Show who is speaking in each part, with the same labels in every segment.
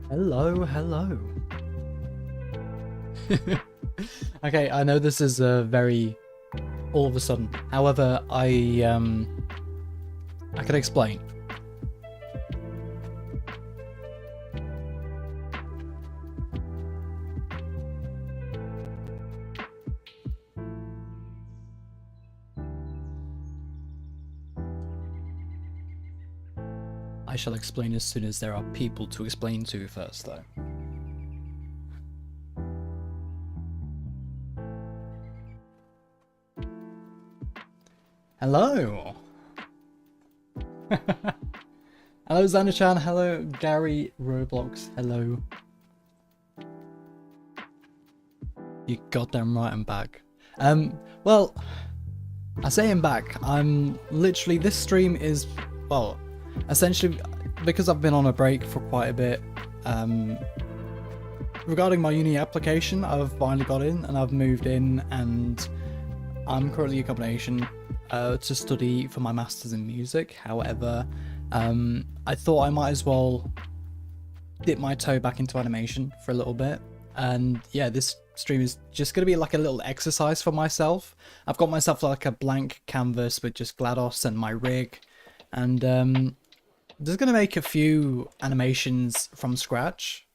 Speaker 1: Hello, hello. Okay, I know this is very all of a sudden. However, I can explain. I shall explain as soon as there are people to explain to first, though. Hello! Hello, Xander-chan. Hello, Gary Roblox. Hello. You goddamn right I'm back. Well, I say I'm back. I'm literally, this stream is, well, essentially, because I've been on a break for quite a bit, regarding my uni application, I've finally got in and I've moved in and I'm currently a combination to study for my masters in music. However, I thought I might as well dip my toe back into animation for a little bit. And yeah, this stream is just going to be like a little exercise for myself. I've got myself like a blank canvas with just GLaDOS and my rig. And just going to make a few animations from scratch.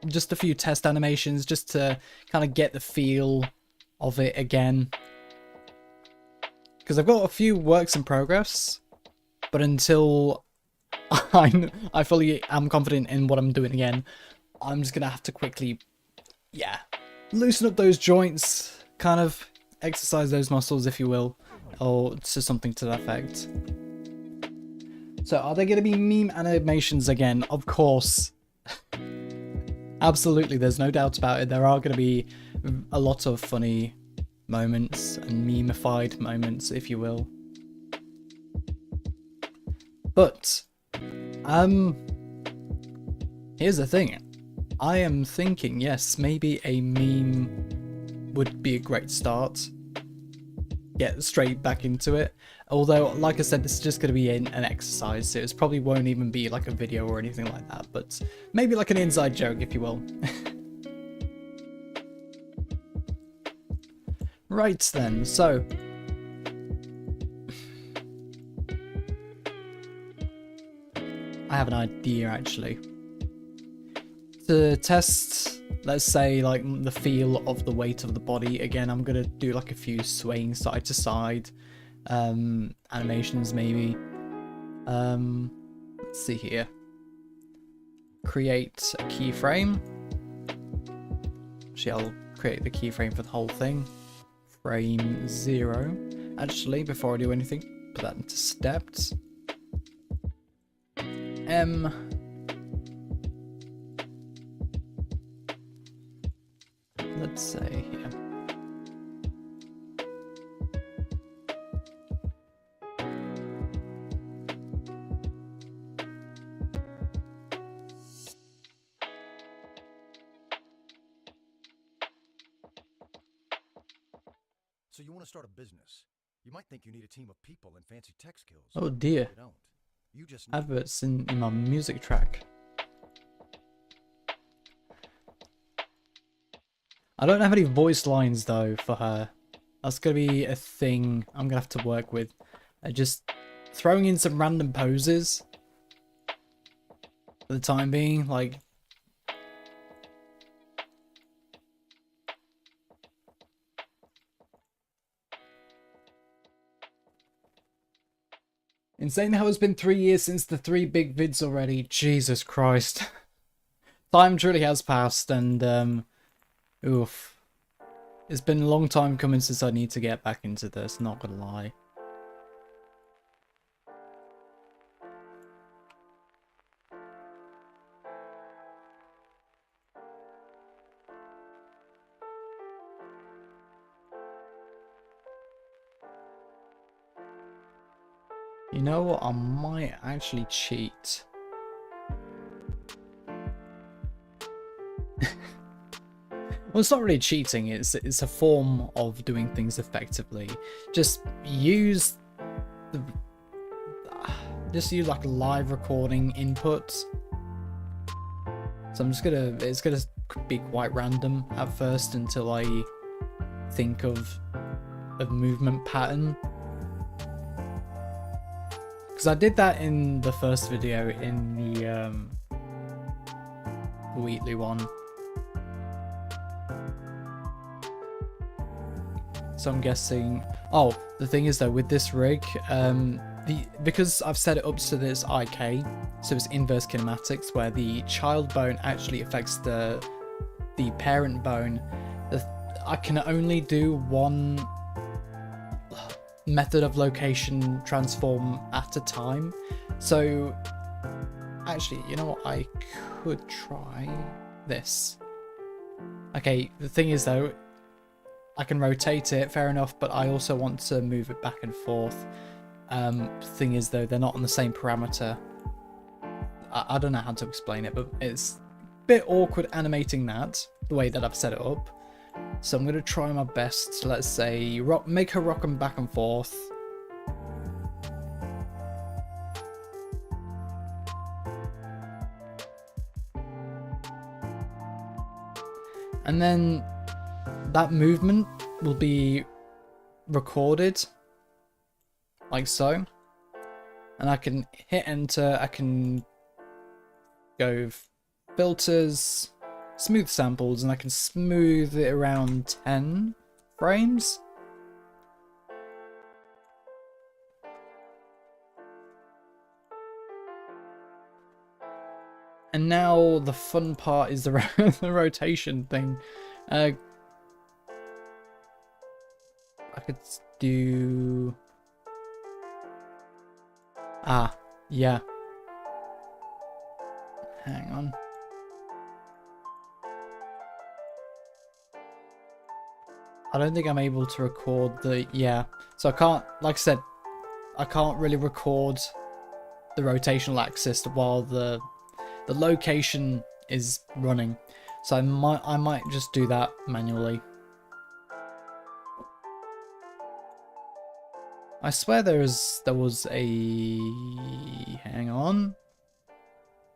Speaker 1: Just a few test animations just to kind of get the feel of it again. Because I've got a few works in progress, but until I fully am confident in what I'm doing again, I'm just going to have to quickly, yeah, loosen up those joints, kind of exercise those muscles, if you will, or to something to that effect. So are there going to be meme animations again? Of course. Absolutely, there's no doubt about it. There are going to be a lot of funny moments and memeified moments, if you will. But here's the thing. I am thinking, yes, maybe a meme would be a great start. Get straight back into it. Although, like I said, this is just going to be an exercise, so it probably won't even be like a video or anything like that, but maybe like an inside joke, if you will. Right then, so I have an idea actually. To test, let's say, like the feel of the weight of the body, again, I'm gonna do like a few swaying side to side animations maybe. Let's see here. Create a keyframe. Actually, I'll create the keyframe for the whole thing. Frame 0. Actually, before I do anything, put that into steps. Let's say here.
Speaker 2: So you want to start a business. You might think you need a team of people and fancy tech skills.
Speaker 1: Oh dear.
Speaker 2: You don't. You just
Speaker 1: Adverts in my music track. I don't have any voice lines though for her. That's gonna be a thing I'm gonna have to work with. Just throwing in some random poses for the time being, like. Insane how it's been 3 years since the 3 big vids already. Jesus Christ. Time truly has passed and oof. It's been a long time coming since I need to get back into this, not gonna lie. You know what? I might actually cheat. Well, it's not really cheating, it's a form of doing things effectively. Just use like live recording inputs So I'm just gonna, it's gonna be quite random at first until I think of a movement pattern. Because I did that in the first video, in the Wheatley one. So I'm guessing... Oh, the thing is though, with this rig, because I've set it up to this IK, so it's inverse kinematics, where the child bone actually affects the parent bone. I can only do one method of location transform at a time. So actually, you know what, I could try this. Okay, the thing is though, I can rotate it, fair enough, but I also want to move it back and forth. Thing is though, they're not on the same parameter. I don't know how to explain it, but it's a bit awkward animating that the way that I've set it up. So I'm going to try my best to, let's say, make her rock them back and forth. And then that movement will be recorded like so. And I can hit enter, I can go filters, smooth samples, and I can smooth it around 10 frames. And now the fun part is the rotation thing. I could do... Ah, yeah. Hang on. I don't think I'm able to record the... Yeah. So I can't, like I said, I can't really record the rotational axis while the location is running. So I might just do that manually. I swear there was a... Hang on.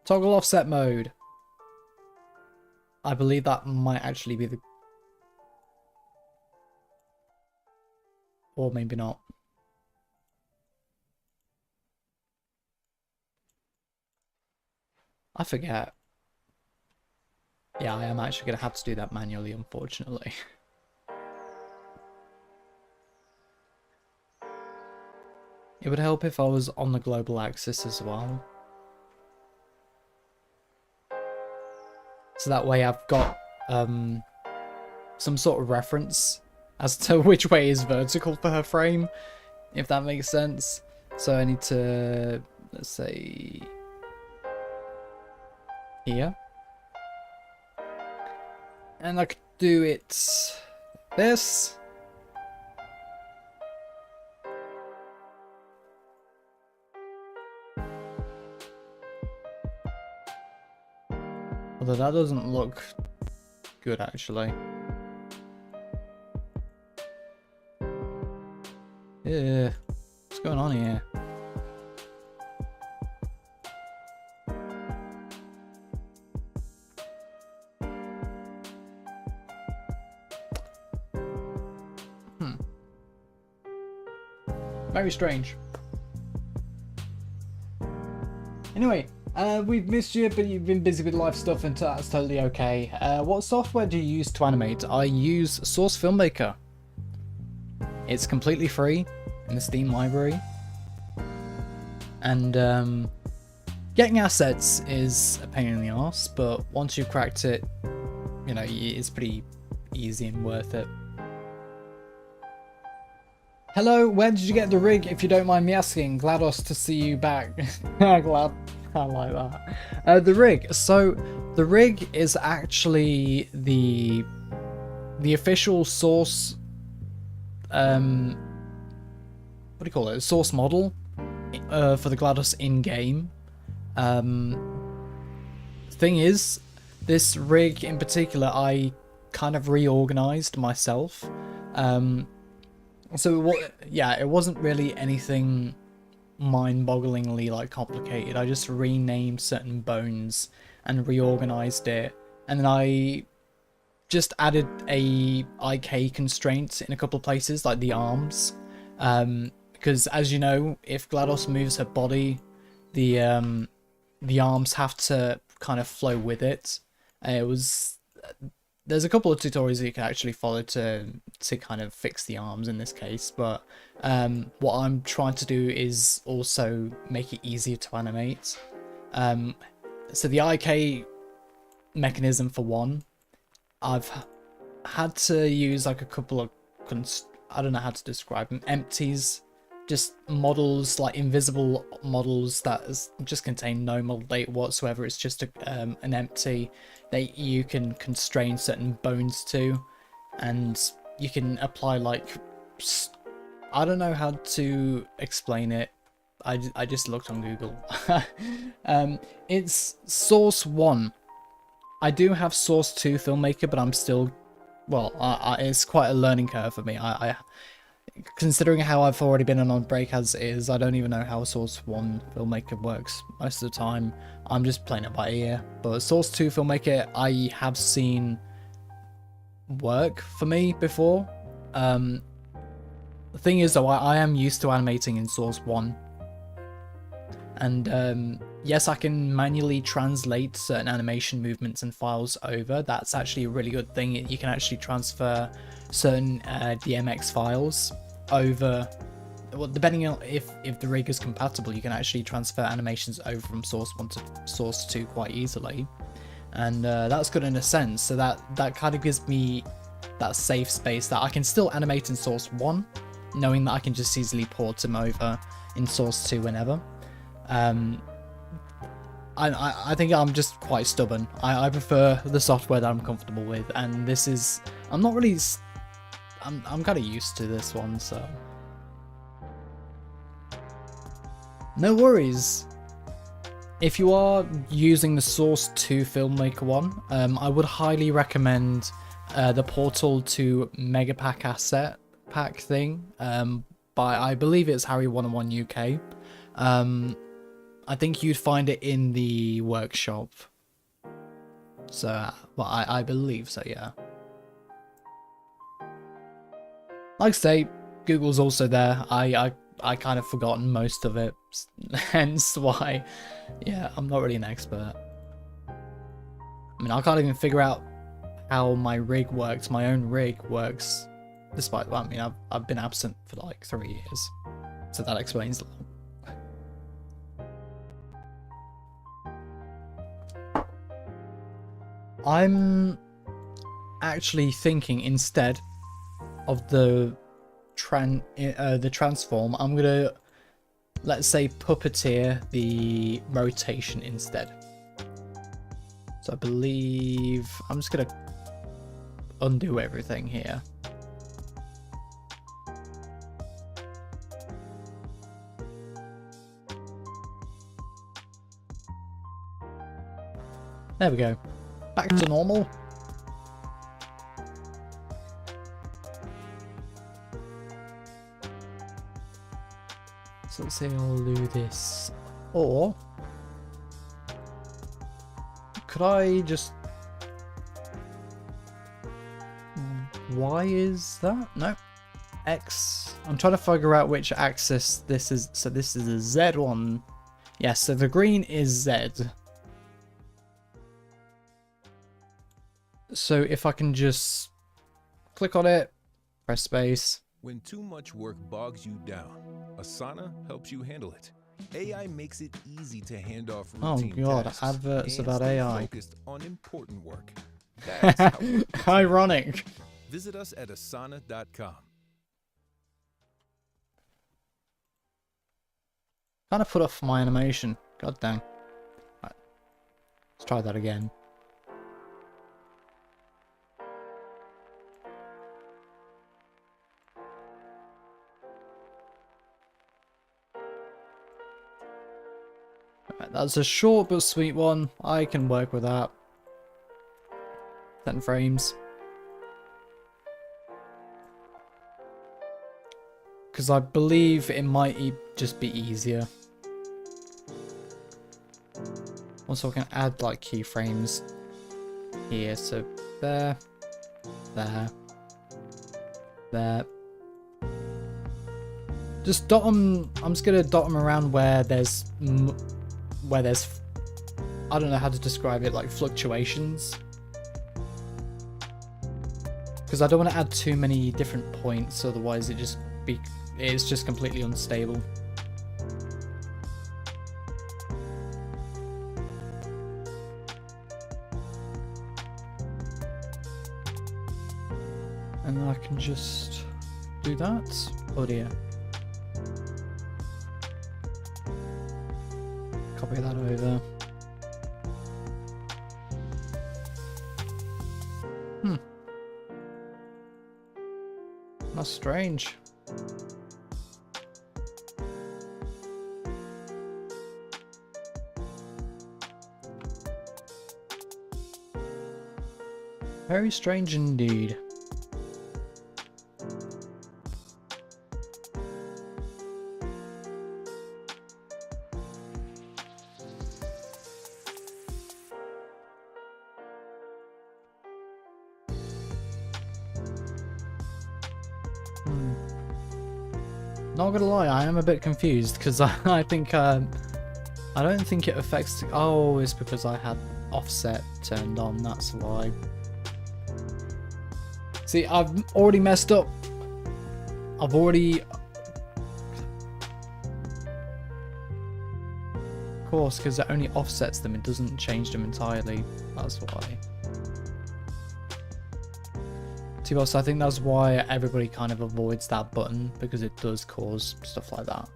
Speaker 1: Toggle offset mode. I believe that might actually be the... Or maybe not. I forget. Yeah, I am actually going to have to do that manually, unfortunately. It would help if I was on the global axis as well. So that way I've got some sort of reference as to which way is vertical for her frame, if that makes sense. So I need to, let's say, here. And I could do it this. Although that doesn't look good, actually. Yeah, what's going on here? Very strange. Anyway, we've missed you, but you've been busy with life stuff, and that's totally okay. What software do you use to animate? I use Source Filmmaker. It's completely free in the Steam library. And getting assets is a pain in the arse, but once you've cracked it, you know, it's pretty easy and worth it. Hello, where did you get the rig, if you don't mind me asking? GLaDOS to see you back. Glad, I like that. The rig. So, the rig is actually the official source, what do you call it? Source model for the GLaDOS in-game. Thing is, this rig in particular, I kind of reorganized myself. So yeah, it wasn't really anything mind-bogglingly like complicated. I just renamed certain bones and reorganized it, and then I just added a IK constraint in a couple of places, like the arms, because as you know, if GLaDOS moves her body, the arms have to kind of flow with it. There's a couple of tutorials that you can actually follow to kind of fix the arms in this case, but what I'm trying to do is also make it easier to animate. So the IK mechanism for one, I've had to use like a couple of, I don't know how to describe them, empties, just models, like invisible models that just contain no model data whatsoever. It's just an empty that you can constrain certain bones to, and you can apply like, I don't know how to explain it. I just looked on Google. It's Source 1. I do have Source 2 Filmmaker, but I'm still, well, it's quite a learning curve for me. Considering how I've already been on break as is, I don't even know how Source 1 Filmmaker works most of the time. I'm just playing it by ear. But Source 2 Filmmaker, I have seen work for me before. The thing is, though, I am used to animating in Source 1. And yes, I can manually translate certain animation movements and files over. That's actually a really good thing. You can actually transfer certain DMX files over, well, depending on if the rig is compatible, you can actually transfer animations over from Source 1 to Source 2 quite easily. And that's good in a sense, so that kind of gives me that safe space that I can still animate in Source 1, knowing that I can just easily port them over in Source 2 whenever. I think I'm just quite stubborn. I prefer the software that I'm comfortable with, and this is, I'm not really, I'm kind of used to this one, so no worries. If you are using the Source 2 Filmmaker one, I would highly recommend the Portal to Megapack Asset Pack thing, by, I believe it's Harry101 UK. I think you'd find it in the workshop. So, well, I believe so, yeah. Like I say, Google's also there. I kind of forgotten most of it, hence why, yeah, I'm not really an expert. I mean, I can't even figure out how my rig works, my own rig works, despite, well, I mean, I've been absent for like 3 years, so that explains a lot. I'm actually thinking, instead of the transform, I'm gonna, let's say, puppeteer the rotation instead. So I believe I'm just gonna undo everything here. There we go. Back to normal. So let's say I'll do this. Or could I just... Why is that? No. X. I'm trying to figure out which axis this is. So this is a Z one. Yes, so the green is Z. So if I can just click on it, press space.
Speaker 3: When too much work bogs you down, Asana helps you handle it. AI makes it easy to hand off routine tasks
Speaker 1: adverts
Speaker 3: and
Speaker 1: about
Speaker 3: stay
Speaker 1: AI.
Speaker 3: focused on important work. That's how work gets
Speaker 1: Ironic.
Speaker 3: done. Visit us at asana.com.
Speaker 1: Kind of put off my animation. God dang. Right. Let's try that again. Right, that's a short but sweet one. I can work with that. 10 frames. because I believe it might just be easier. Also, I can add like keyframes here, so there, there, there. Just dot them. I'm just gonna dot them around where there's, I don't know how to describe it, like fluctuations. Because I don't want to add too many different points, otherwise it's just completely unstable. And I can just do that. Oh dear. Copy that over. That's strange. Very strange indeed. Not gonna lie, I am a bit confused because I think I don't think it affects. Oh, it's because I had offset turned on. That's why. See, I've already messed up. Of course, because it only offsets them. It doesn't change them entirely. That's why. So I think that's why everybody kind of avoids that button, because it does cause stuff like that.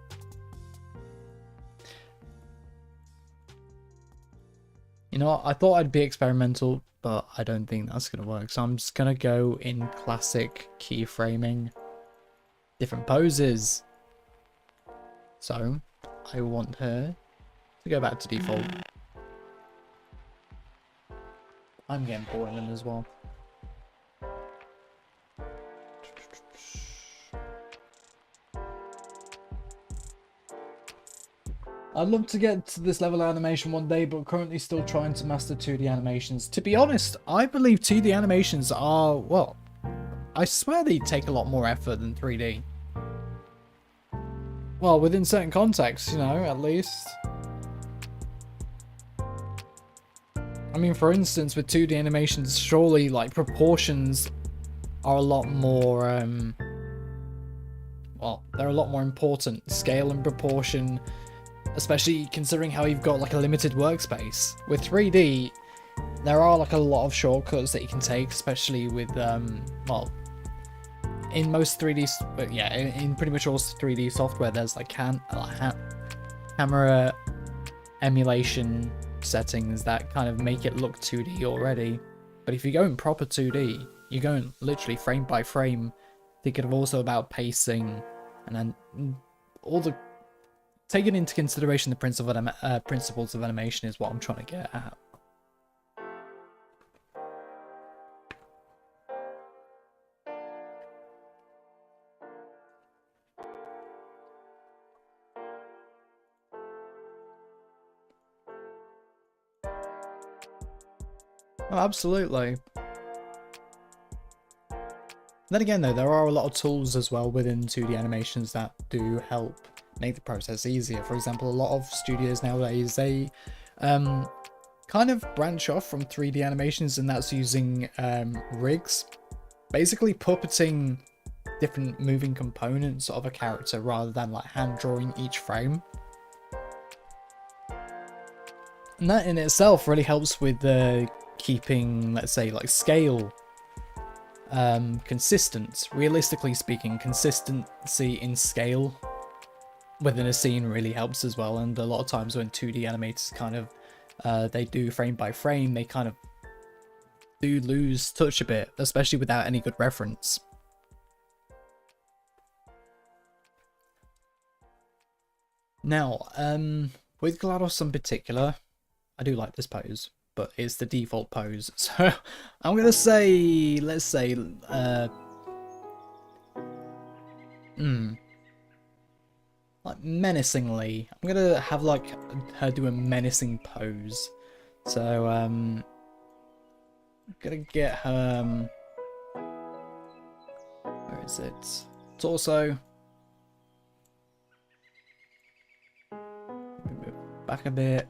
Speaker 1: You know what? I thought I'd be experimental, but I don't think that's going to work. So I'm just going to go in classic keyframing, different poses. So I want her to go back to default. I'm getting boiling as well. I'd love to get to this level of animation one day, but currently still trying to master 2D animations. To be honest, I believe 2D animations are, well, I swear they take a lot more effort than 3D. Well, within certain contexts, you know, at least. I mean, for instance, with 2D animations, surely, like, proportions are a lot more, well, they're a lot more important. Scale and proportion, especially considering how you've got like a limited workspace. With 3D, there are like a lot of shortcuts that you can take, especially with well, in most 3D, but yeah, in pretty much all 3D software, there's like camera emulation settings that kind of make it look 2D already. But if you go in proper 2D, you're going literally frame by frame, thinking of also about pacing and then all the. Taking into consideration the principles of animation is what I'm trying to get at. Oh, absolutely. Then again, though, there are a lot of tools as well within 2D animations that do help make the process easier. For example, a lot of studios nowadays, they kind of branch off from 3D animations, and that's using rigs, basically puppeting different moving components of a character rather than like hand drawing each frame. And that in itself really helps with keeping, let's say, like scale consistent. Realistically speaking, consistency in scale within a scene really helps as well. And a lot of times when 2D animators kind of they do frame by frame, they kind of do lose touch a bit, especially without any good reference. Now, with GLaDOS in particular, I do like this pose, but it's the default pose. So I'm gonna say, let's say, like menacingly. I'm gonna have like her do a menacing pose. So I'm gonna get her. Where is it? Torso. Back a bit.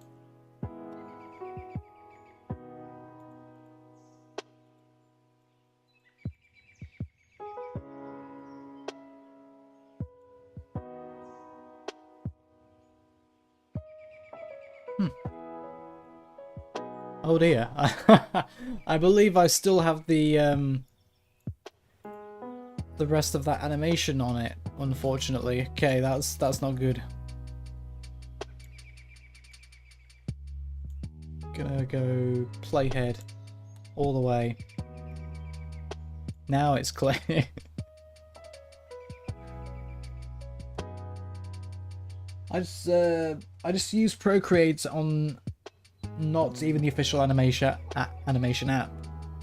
Speaker 1: Oh dear. I believe I still have the rest of that animation on it, unfortunately. Okay, that's not good. Gonna go playhead all the way. Now it's clear. I just use Procreate on not even the official animation app.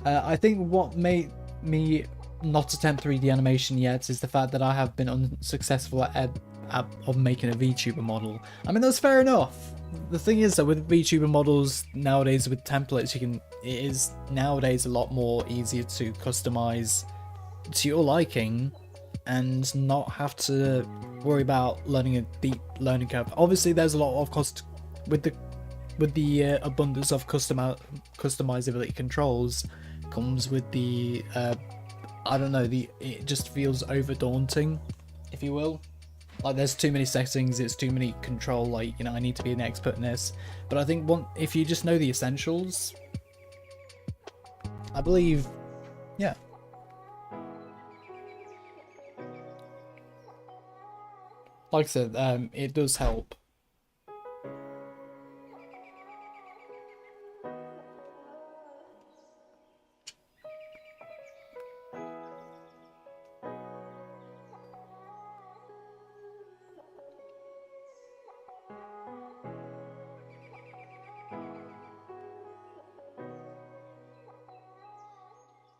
Speaker 1: I think what made me not attempt 3D animation yet is the fact that I have been unsuccessful at making a VTuber model. I mean, that's fair enough. The thing is that with VTuber models nowadays with templates, it is nowadays a lot more easier to customize to your liking and not have to worry about learning a deep learning curve. Obviously, there's a lot of cost with the abundance of customizability controls comes with the I don't know, it just feels over daunting, if you will. Like, there's too many settings, it's too many control, like, you know, I need to be an expert in this. But I think if you just know the essentials, I believe, yeah. Like I said, it does help.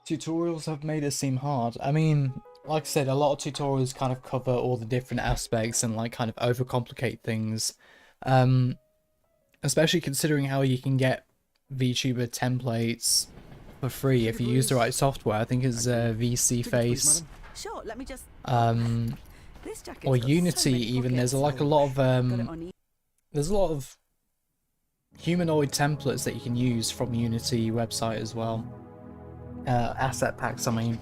Speaker 1: Tutorials have made it seem hard. I mean, like I said, a lot of tutorials kind of cover all the different aspects and like kind of overcomplicate things. Especially considering how you can get VTuber templates for free if you use the right software. I think it's VC Face, or Unity even. There's like a lot of humanoid templates that you can use from Unity website as well. Asset packs, I mean.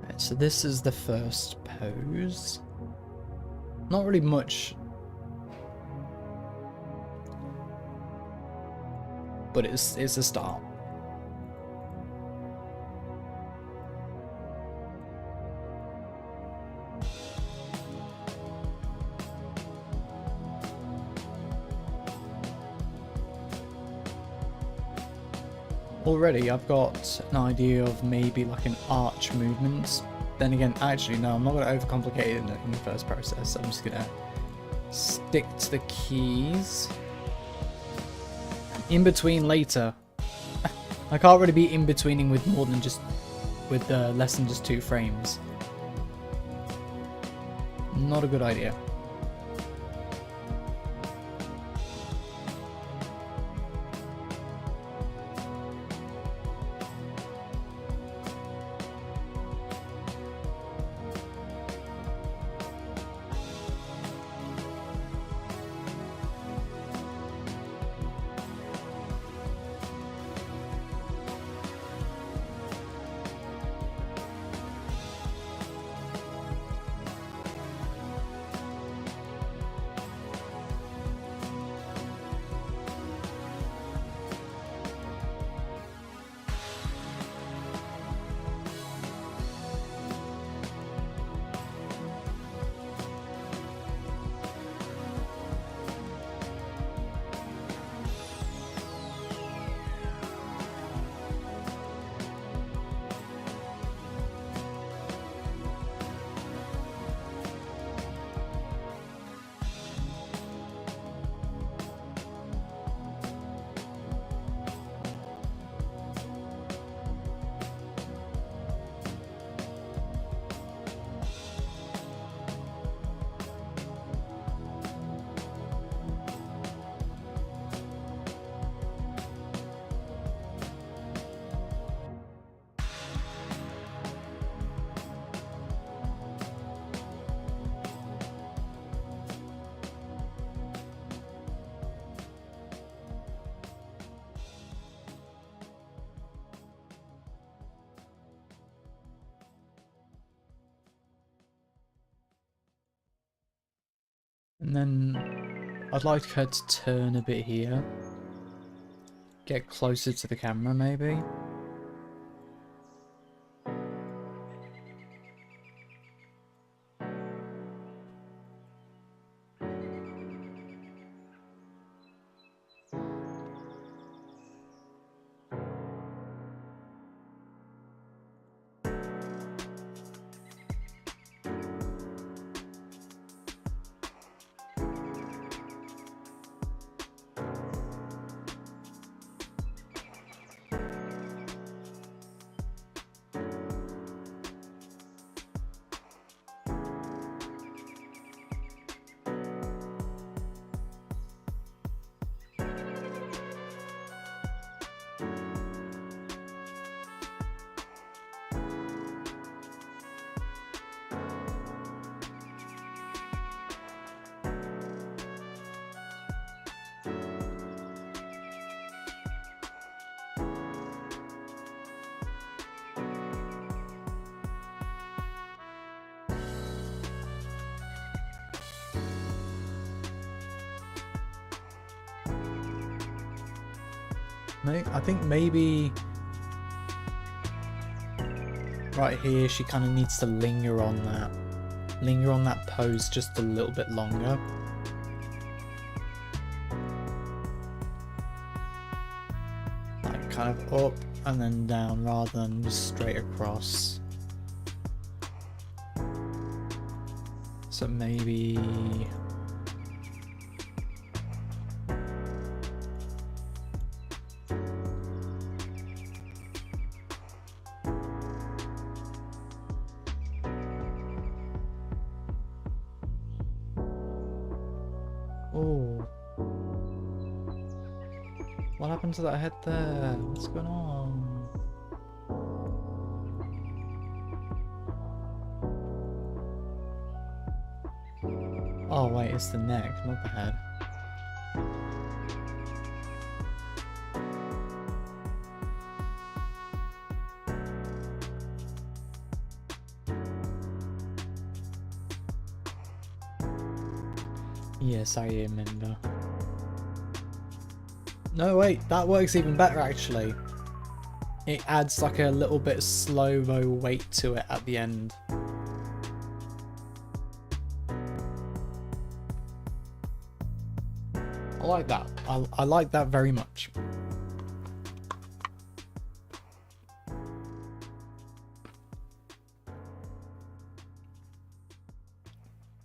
Speaker 1: Right, so this is the first pose. Not really much, but it's a start. Already I've got an idea of maybe like an arch movement. Then again, actually no, I'm not going to overcomplicate it in the first process. I'm just going to stick to the keys. In between later. I can't really be in betweening with more than just with less than just 2 frames. Not a good idea. And then I'd like her to turn a bit here. Get closer to the camera, maybe. I think maybe right here she kind of needs to linger on that pose just a little bit longer. Like kind of up and then down rather than just straight across. So maybe what happened to that head there? What's going on? Oh wait, it's the neck, not the head. Yes, I remember. No, wait, that works even better actually. It adds like a little bit slow-mo weight to it at the end. I like that. I like that very much.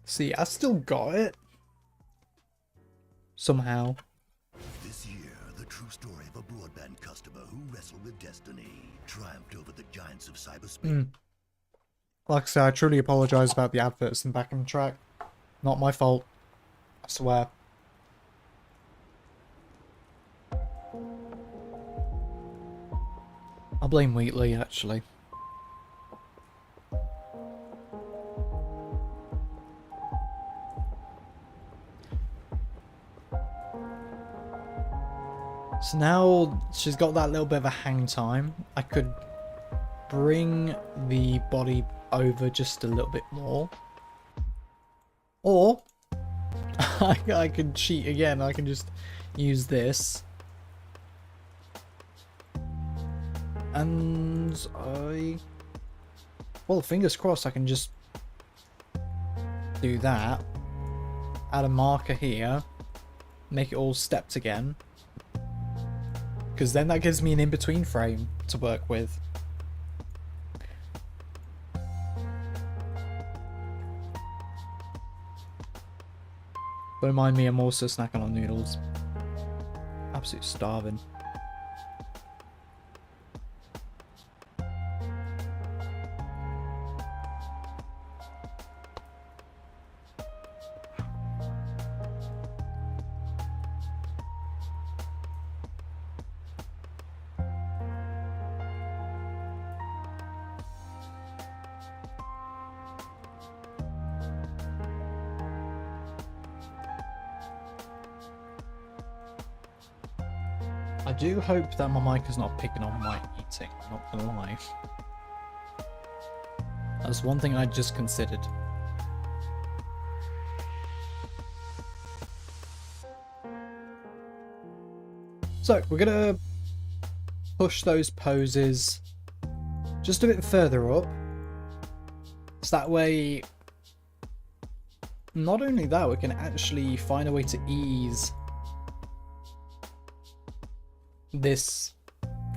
Speaker 1: See, I still got it. Somehow.
Speaker 4: This year, the true story of a broadband customer who wrestled with destiny, triumphed over the giants of cyberspace.
Speaker 1: Like I said, I truly apologise about the adverts in the back of the track. Not my fault. I swear. I'll blame Wheatley, actually. So now she's got that little bit of a hang time. I could bring the body over just a little bit more. Or I could cheat again. I can just use this. And well, fingers crossed I can just do that. Add a marker here. Make it all stepped again. Because then that gives me an in-between frame to work with. Don't mind me, I'm also snacking on noodles. Absolute starving. I do hope that my mic is not picking on my eating, I'm not gonna lie. That's one thing I just considered. So we're gonna push those poses just a bit further up. So that way, not only that, we can actually find a way to ease this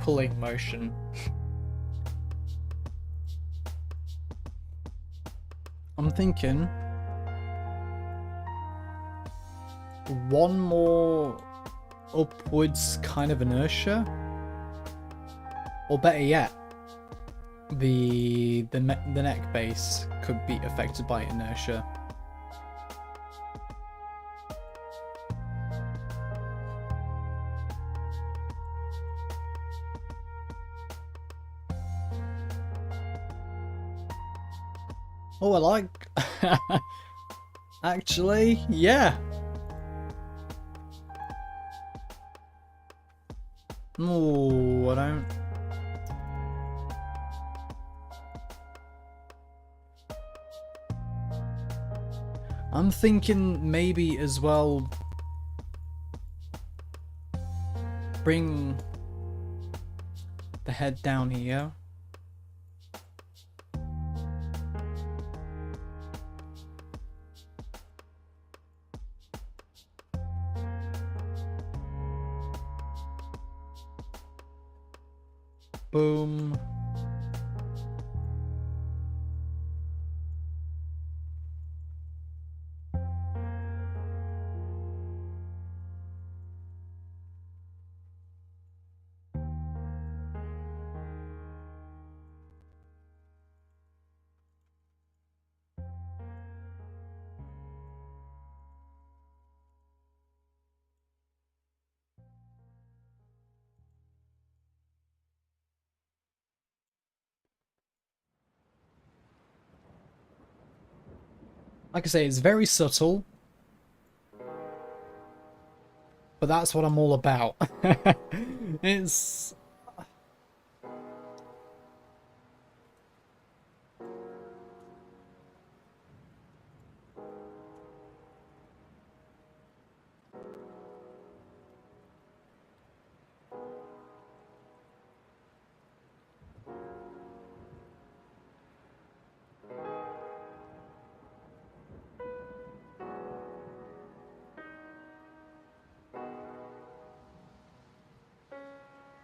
Speaker 1: pulling motion. I'm thinking one more upwards kind of inertia, or better yet, the neck base could be affected by inertia. Oh, I like... Actually, yeah. Oh, I don't... I'm thinking maybe as well bring the head down here. Boom. Like I say, it's very subtle, but that's what I'm all about. It's...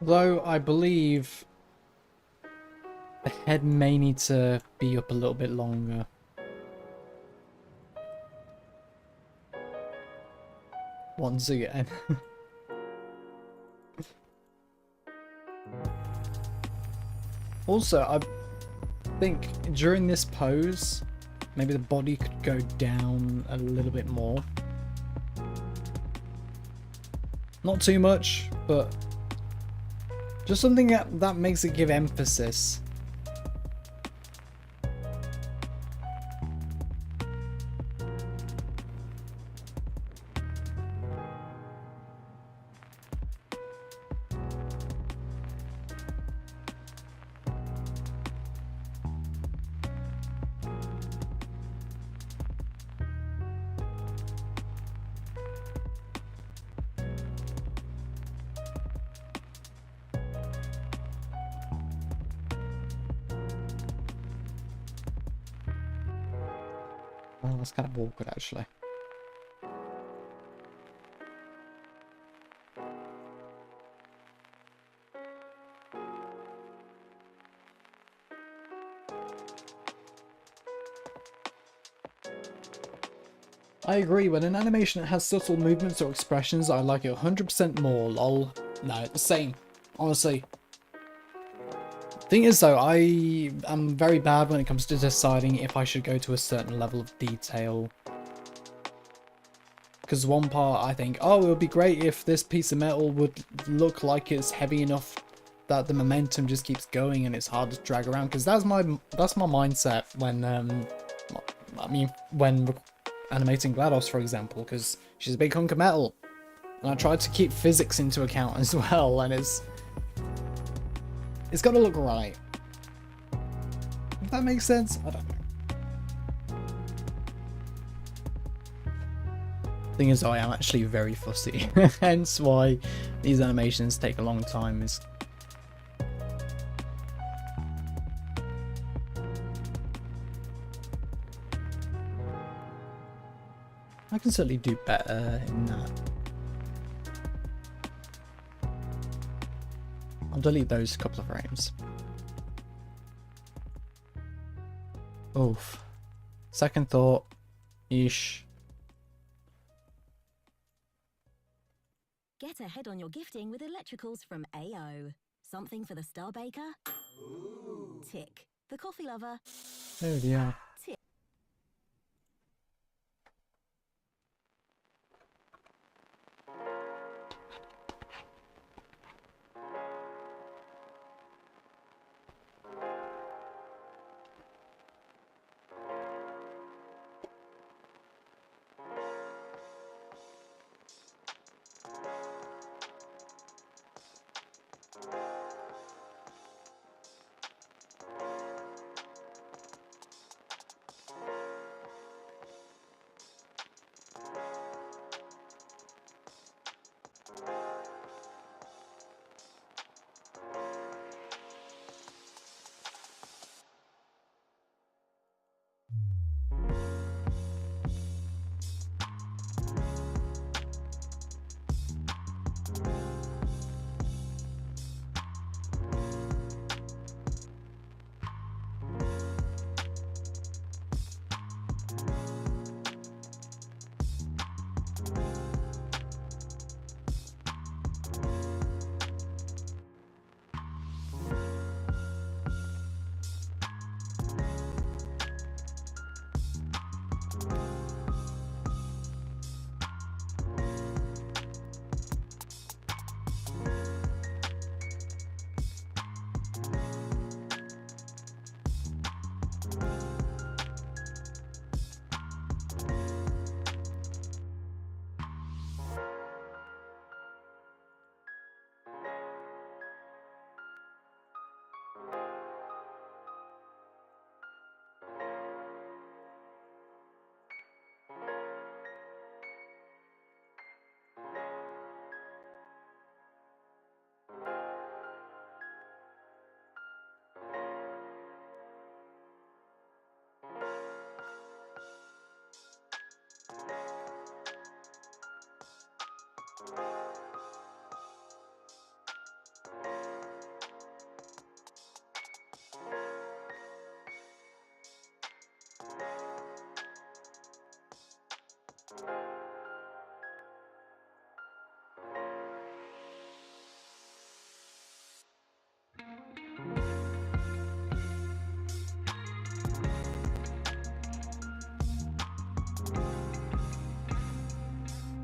Speaker 1: Though I believe the head may need to be up a little bit longer. Once again. Also, I think during this pose, maybe the body could go down a little bit more. Not too much, but just something that makes it give emphasis. Oh, that's kind of awkward, actually. I agree, when an animation has subtle movements or expressions, I like it 100% more, lol. No, the same, honestly. Thing is though, I am very bad when it comes to deciding if I should go to a certain level of detail. Because one part I think, oh, it would be great if this piece of metal would look like it's heavy enough that the momentum just keeps going and it's hard to drag around. Because that's my mindset when when animating GLaDOS, for example, because she's a big hunk of metal, and I tried to keep physics into account as well, and it's got to look right. If that makes sense, I don't know. Thing is, I am actually very fussy, hence why these animations take a long time. Is I can certainly do better in that. I'll delete those couple of frames. Oof. Second thought. Yeesh.
Speaker 5: Get ahead on your gifting with electricals from AO. Something for the star baker? Ooh. Tick. The coffee lover?
Speaker 1: Oh dear.
Speaker 5: Tick.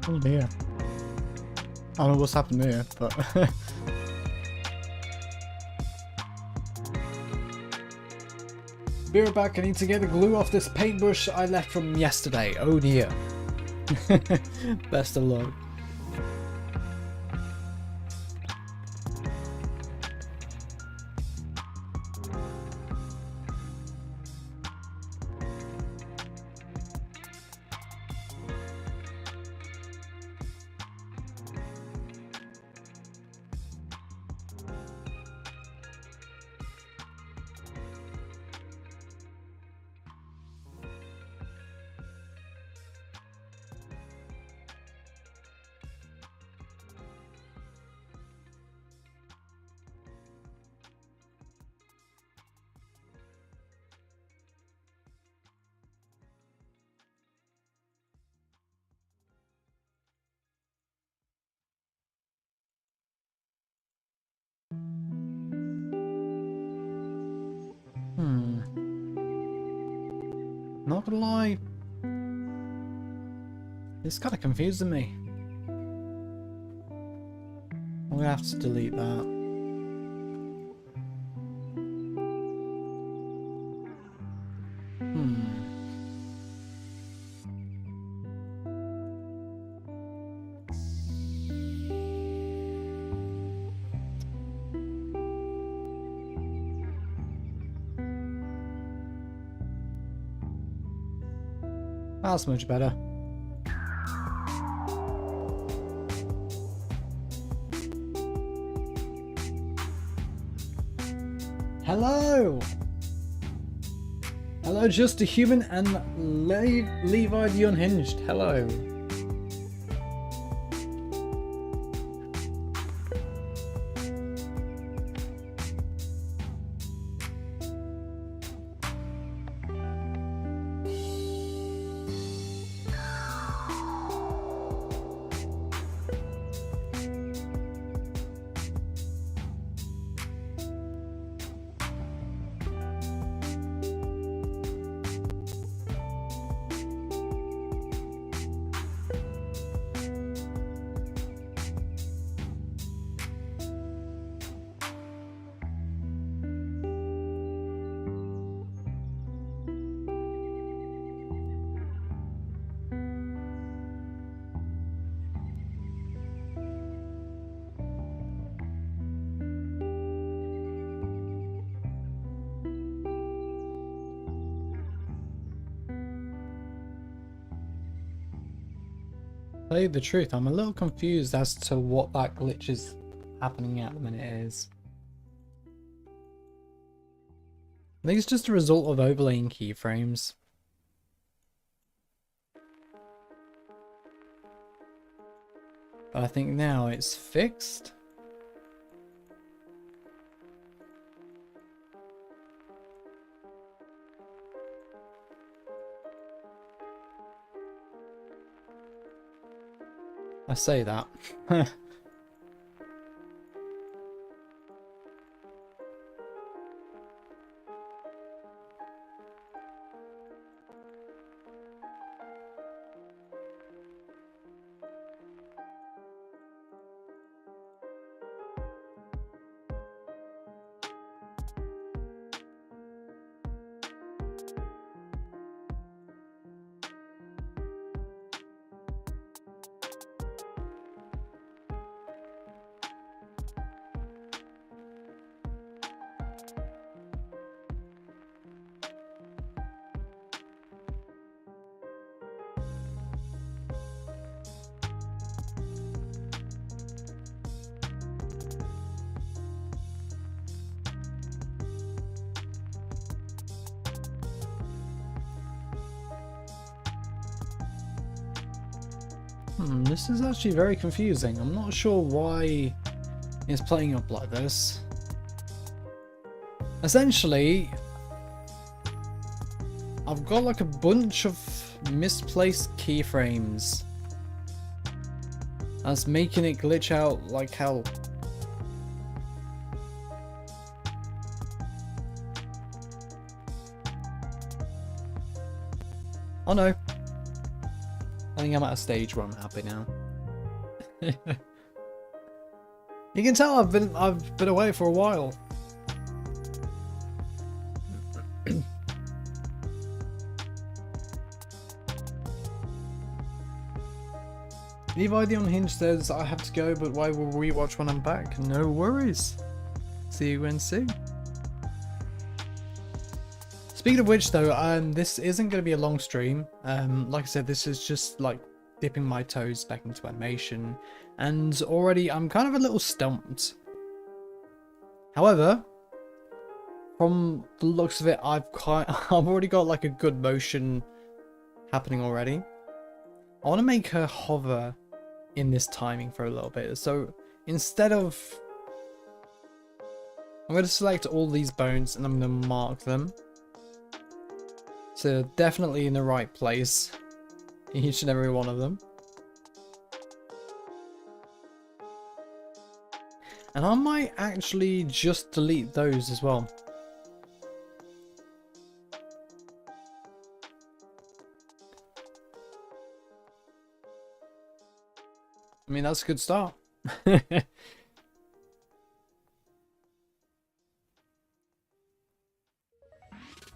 Speaker 1: Oh dear. I don't know what's happened here, but be right back. I need to get the glue off this paintbrush I left from yesterday. Oh dear. Best of luck. Not gonna lie, it's kind of confusing me. I'm gonna have to delete that. That's much better. Hello! Hello, Just a Human and Levi the Unhinged. Hello. Tell you the truth, I'm a little confused as to what that glitch is happening at the minute is. I think it's just a result of overlaying keyframes. But I think now it's fixed. I say that. This is actually very confusing. I'm not sure why it's playing up like this. Essentially, I've got like a bunch of misplaced keyframes. That's making it glitch out like hell. Oh no. I think I'm at a stage where I'm happy now. You can tell I've been away for a while. Levi the Unhinged says I have to go, but I will rewatch when I'm back. No worries. See you when soon. Speaking of which though, this isn't going to be a long stream. Like I said, this is just like dipping my toes back into animation, and already I'm kind of a little stumped. However, from the looks of it, I've already got like a good motion happening already. I want to make her hover in this timing for a little bit. So instead of, I'm going to select all these bones and I'm going to mark them. So definitely in the right place, each and every one of them. And I might actually just delete those as well. I mean, that's a good start.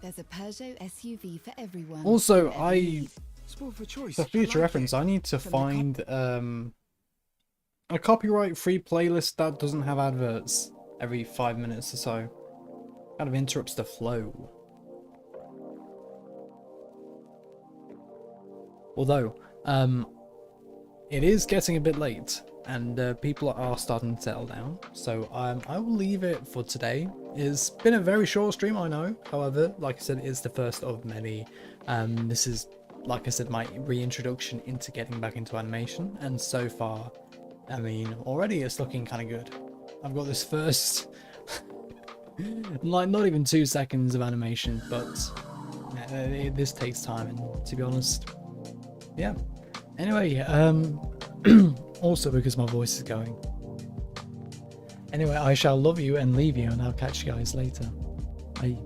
Speaker 6: There's a Peugeot SUV for everyone.
Speaker 1: Also,
Speaker 2: For
Speaker 1: future reference, I need to find a copyright-free playlist that doesn't have adverts every 5 minutes or so. Kind of interrupts the flow. Although, it is getting a bit late, and people are starting to settle down. So I will leave it for today. It's been a very short stream, I know. However, like I said, it's the first of many. This is, like I said, my reintroduction into getting back into animation, and so far, I mean, already it's looking kind of good. I've got this first, like, not even 2 seconds of animation, but this takes time, and to be honest, yeah. Anyway, also because my voice is going. Anyway, I shall love you and leave you, and I'll catch you guys later. Bye.